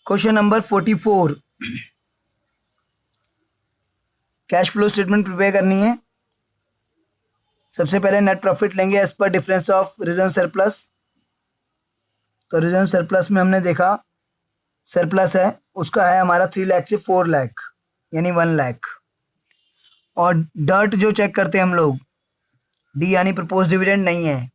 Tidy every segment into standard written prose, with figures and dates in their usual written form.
Question number 44, cash flow statement prepare करनी है। सबसे पहले नेट प्रॉफिट लेंगे as per difference of reserve surplus. तो रिजर्व सरप्लस में हमने देखा सरप्लस है, उसका है हमारा 3 लाख से 4 लाख यानी 1 लाख। और डर्ट जो चेक करते हैं हम लोग, डी यानी प्रपोज डिविडेंड नहीं है,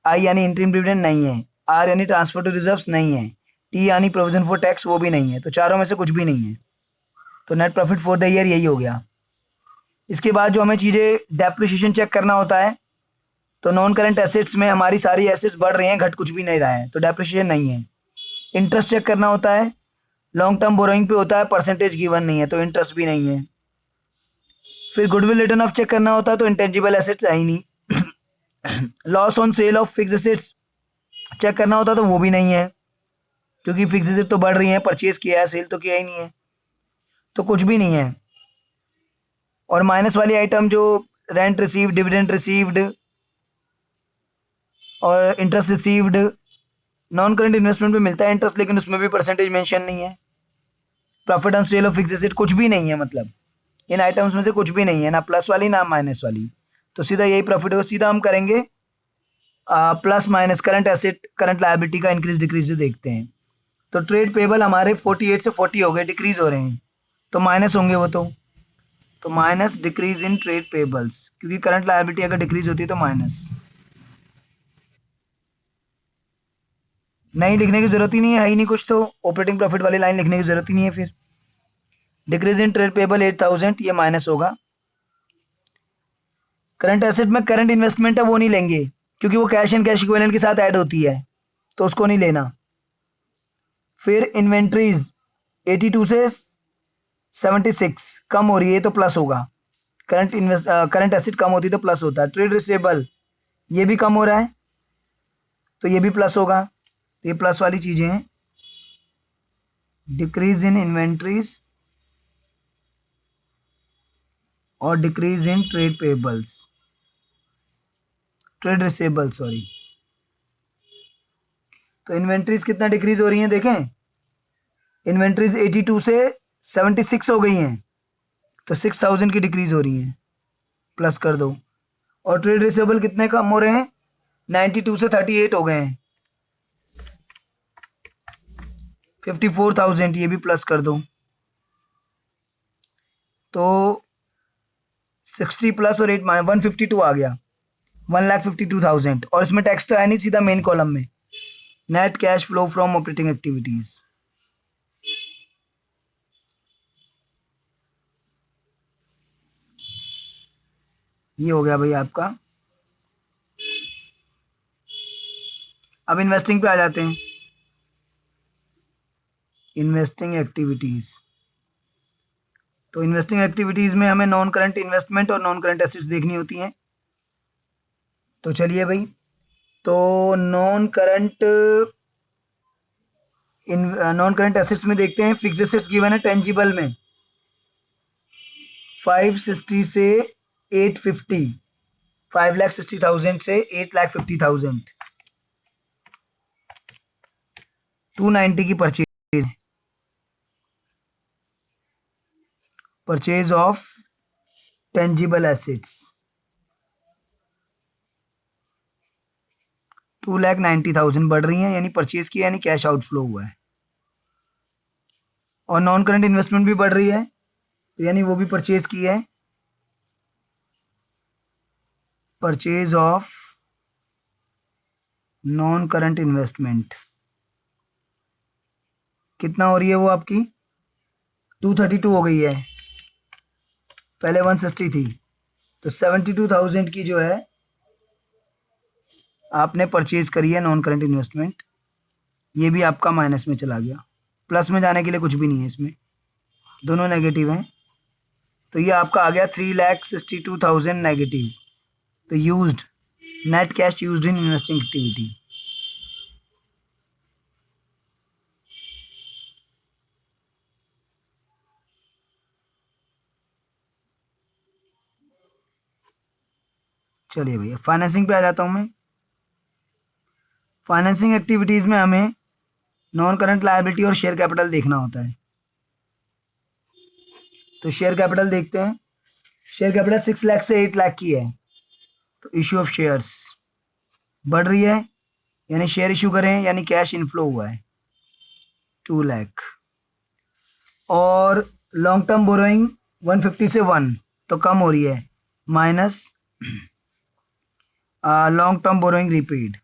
आई यानी इंटरिम डिविडेंड नहीं है, आर यानी ट्रांसफर टू रिजर्व्स नहीं है, टी यानी प्रोविजन फॉर टैक्स वो भी नहीं है। तो चारों में से कुछ भी नहीं है, तो net profit for the year यही हो गया। इसके बाद जो हमें चीज़ें डेप्रिसिएशन चेक करना होता है, तो नॉन करेंट एसेट्स में हमारी सारी एसेट्स बढ़ रही हैं, घट कुछ भी नहीं रहा है, तो डेप्रिसिएशन नहीं है। इंटरेस्ट चेक करना होता है, लॉन्ग टर्म बोरोइंग पे होता है, परसेंटेज गिवन नहीं है, तो इंटरेस्ट भी नहीं है। फिर गुडविल रिटर्न ऑफ चेक करना होता है, तो इंटेंजिबल एसेट्स है ही नहीं। Loss on sale of fix assets check करना होता है, तो वो भी नहीं है, क्योंकि फिक्स एसेट तो बढ़ रही है, परचेज किया है, सेल तो किया ही नहीं है, तो कुछ भी नहीं है। और माइनस वाली आइटम जो रेंट रिसीव्ड, डिविडेंड रिसीव्ड और interest received, non current investment में मिलता है इंटरेस्ट, लेकिन उसमें भी परसेंटेज मेंशन नहीं है। Profit on sale of fix asset कुछ भी नहीं है, मतलब इन आइटम्स में से कुछ भी नहीं है, ना प्लस वाली ना माइनस वाली। तो सीधा यही प्रॉफिट होगा। सीधा हम करेंगे plus minus current asset current liability का इंक्रीज डिक्रीज जो देखते हैं। तो ट्रेड पेबल हमारे 48 से 40 हो गए, डिक्रीज हो रहे हैं, तो माइनस होंगे वो। तो minus decrease in trade payables, क्योंकि करंट लायबिलिटी अगर डिक्रीज होती है तो माइनस। नहीं लिखने की जरूरत ही नहीं है ही नहीं कुछ, तो ऑपरेटिंग प्रॉफिट वाली लाइन लिखने की जरूरत ही नहीं है। फिर डिक्रीज इन ट्रेड पेबल 8000, ये माइनस होगा। करंट एसेट में करंट इन्वेस्टमेंट है वो नहीं लेंगे, क्योंकि वो कैश एंड कैश इक्विवेलेंट के साथ ऐड होती है, तो उसको नहीं लेना। फिर इन्वेंट्रीज 82 से 76 कम हो रही है, तो प्लस होगा। करंट एसेट कम होती है तो प्लस होता है। ट्रेड रिसेबल ये भी कम हो रहा है, तो ये भी प्लस होगा। तो ये प्लस वाली चीजें हैं। डिक्रीज इन इन्वेंट्रीज और decrease in trade payables, trade receivable sorry. तो इन्वेंट्रीज कितना डिक्रीज हो रही हैं देखें, इन्वेंट्रीज 82 से 76 हो गई हैं, तो 6000 की डिक्रीज हो रही हैं, प्लस कर दो। और ट्रेड रिसेबल कितने कम हो रहे हैं, 92 से 38 हो गए हैं, 54,000, ये भी प्लस कर दो। तो 60 प्लस और 8 152 आ गया, 1,52,000। और इसमें टैक्स तो है नहीं, सीधा मेन कॉलम में net cash flow from operating activities. ये हो गया भाई आपका। अब इन्वेस्टिंग पे आ जाते हैं। इन्वेस्टिंग एक्टिविटीज, तो इन्वेस्टिंग एक्टिविटीज में हमें नॉन करंट इन्वेस्टमेंट और नॉन करंट एसेट्स देखनी होती हैं। तो चलिए भाई, तो नॉन करंट एसेट्स में देखते हैं। फिक्स एसेट्स गिवन है टेंजिबल में 560 से 850, 5,60,000 से 8,50,000, 290 की परचेज ऑफ टेंजिबल एसेट्स, 2,90,000 बढ़ रही हैं, यानी परचेज किया यानी कैश आउटफ्लो हुआ है। और नॉन करंट इन्वेस्टमेंट भी बढ़ रही है, तो यानी वो भी परचेज की है। Purchase of non current investment कितना हो रही है वो आपकी, 232 हो गई है, पहले 160 थी, तो 72,000 की जो है आपने परचेज करी है नॉन करंट इन्वेस्टमेंट। ये भी आपका माइनस में चला गया, प्लस में जाने के लिए कुछ भी नहीं है इसमें, दोनों नेगेटिव हैं। तो ये आपका आ गया 3,62,000 नेगेटिव। तो used, net cash used in investing activity. चलिए भैया फाइनेंसिंग पे आ जाता हूँ मैं। फाइनेंसिंग एक्टिविटीज़ में हमें नॉन करंट लायबिलिटी और शेयर कैपिटल देखना होता है। तो शेयर कैपिटल देखते हैं। शेयर कैपिटल 6 लाख से 8 लाख की है। तो इशू ऑफ शेयर्स बढ़ रही है, यानी शेयर इशू करें, यानी कैश इनफ्लो हुआ है 2 लाख। और लॉन्ग टर्म बोरोइंग 150 से 1 तो कम हो रही है, minus long term borrowing repaid.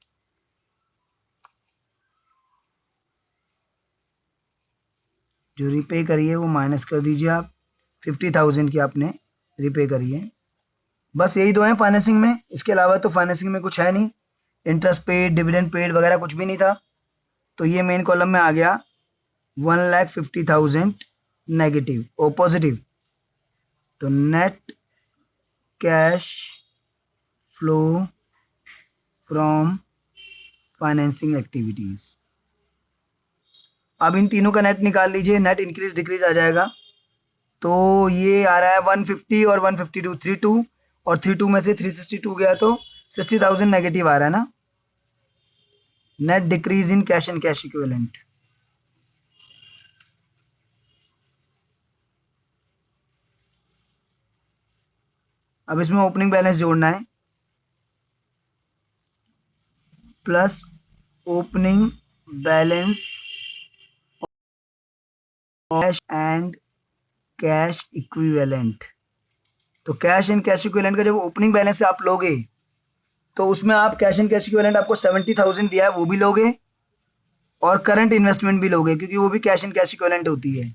जो रिपे करी है वो माइनस कर दीजिए आप। 50,000 की आपने रिपे करी है। बस यही दो हैं फाइनेंसिंग में, इसके अलावा तो फाइनेंसिंग में कुछ है नहीं। इंटरेस्ट पेड, डिविडेंड पेड वगैरह कुछ भी नहीं था। तो ये मेन कॉलम में आ गया 1,50,000 नेगेटिव और पॉजिटिव। तो net cash flow from financing activities. अब इन तीनों का नेट निकाल लीजिए, नेट इंक्रीज डिक्रीज आ जाएगा। तो ये आ रहा है 150 और 152 32, और 32 में से 362 गया तो 60,000 नेगेटिव आ रहा है ना। Net decrease in cash and cash equivalent. अब इसमें ओपनिंग बैलेंस जोड़ना है, plus opening balance cash and cash equivalent. तो कैश एंड कैश इक्विवेलेंट का जब ओपनिंग बैलेंस आप लोगे तो उसमें आप कैश एंड कैश इक्विवेलेंट आपको 70,000 दिया है वो भी लोगे, और करंट इन्वेस्टमेंट भी लोगे, क्योंकि वो भी कैश एंड कैश इक्विवेलेंट होती है।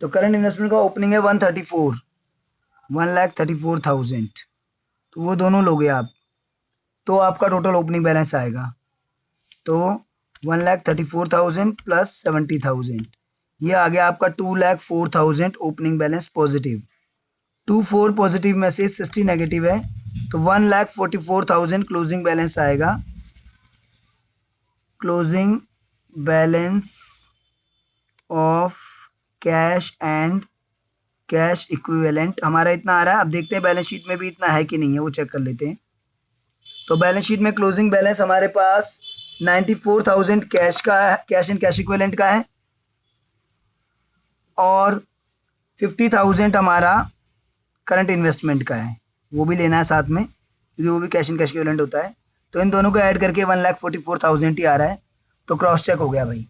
तो करंट इन्वेस्टमेंट का ओपनिंग है 1,34,000, तो वो दोनों लोगे आप, तो आपका टोटल ओपनिंग बैलेंस आएगा। तो 1,34,000 प्लस 70,000, ये आ गया आपका 2,04,000 ओपनिंग बैलेंस पॉजिटिव। 24 पॉजिटिव में से 60 नेगेटिव है, तो 1,44,000 क्लोजिंग बैलेंस आएगा। Closing balance of cash and cash equivalent हमारा इतना आ रहा है। अब देखते हैं बैलेंस शीट में भी इतना है कि नहीं है, वो चेक कर लेते हैं। तो बैलेंस शीट में क्लोजिंग बैलेंस हमारे पास 94,000 कैश का है, कैश एंड कैश इक्विवेलेंट का है, और 50,000 हमारा करंट इन्वेस्टमेंट का है, वो भी लेना है साथ में, क्योंकि वो भी कैश एंड कैश इक्विवेलेंट होता है। तो इन दोनों को ऐड करके 1,44,000 ही आ रहा है। तो क्रॉस चेक हो गया भाई।